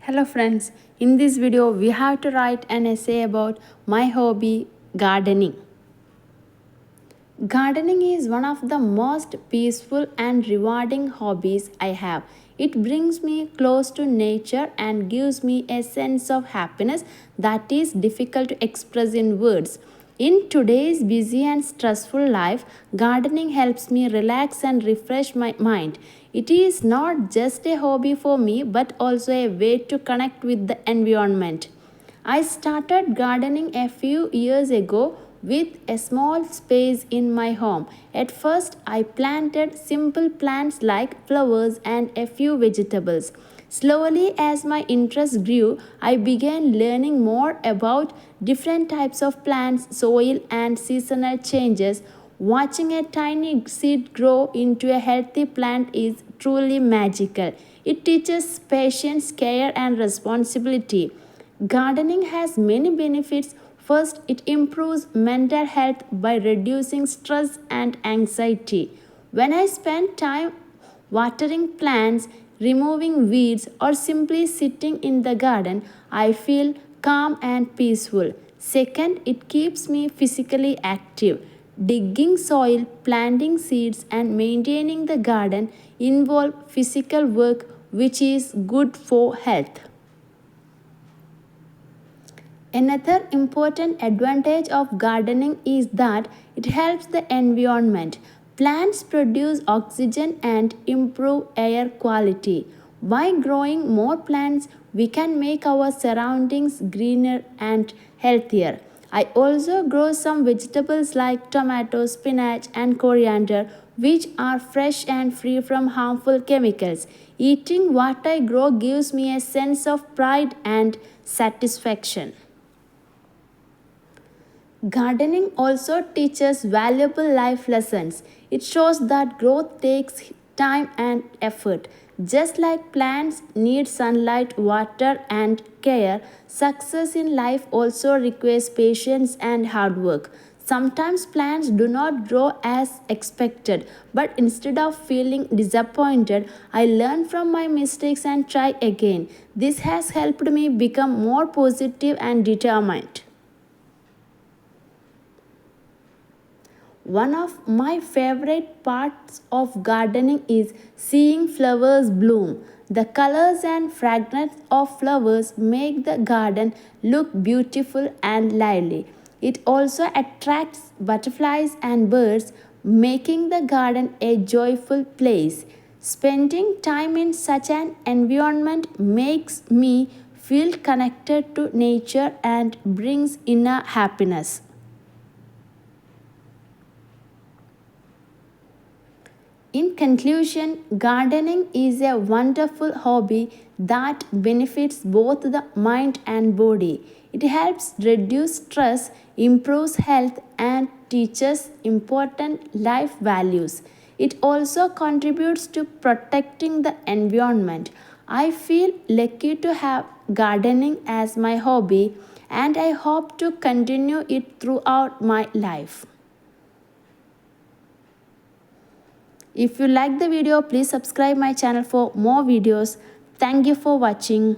Hello friends, in this video we have to write an essay about my hobby gardening. Gardening is one of the most peaceful and rewarding hobbies I have. It brings me close to nature and gives me a sense of happiness that is difficult to express in words. In today's busy and stressful life, gardening helps me relax and refresh my mind. It is not just a hobby for me but also a way to connect with the environment. I started gardening a few years ago with a small space in my home. At first, I planted simple plants like flowers and a few vegetables. Slowly, as my interest grew, I began learning more about different types of plants, soil, and seasonal changes. Watching a tiny seed grow into a healthy plant is truly magical. It teaches patience, care, and responsibility. Gardening has many benefits. First, it improves mental health by reducing stress and anxiety. When I spend time watering plants, removing weeds, or simply sitting in the garden, I feel calm and peaceful. Second, it keeps me physically active. Digging soil, planting seeds, and maintaining the garden involve physical work which is good for health. Another important advantage of gardening is that it helps the environment. Plants produce oxygen and improve air quality. By growing more plants, we can make our surroundings greener and healthier. I also grow some vegetables like tomato, spinach, and coriander, which are fresh and free from harmful chemicals. Eating what I grow gives me a sense of pride and satisfaction. Gardening also teaches valuable life lessons. It shows that growth takes time and effort. Just like plants need sunlight, water, and care, success in life also requires patience and hard work. Sometimes plants do not grow as expected, but instead of feeling disappointed, I learn from my mistakes and try again. This has helped me become more positive and determined. One of my favorite parts of gardening is seeing flowers bloom. The colors and fragrance of flowers make the garden look beautiful and lively. It also attracts butterflies and birds, making the garden a joyful place. Spending time in such an environment makes me feel connected to nature and brings inner happiness. In conclusion, gardening is a wonderful hobby that benefits both the mind and body. It helps reduce stress, improves health, and teaches important life values. It also contributes to protecting the environment. I feel lucky to have gardening as my hobby, and I hope to continue it throughout my life. If you like the video, please subscribe my channel for more videos. Thank you for watching.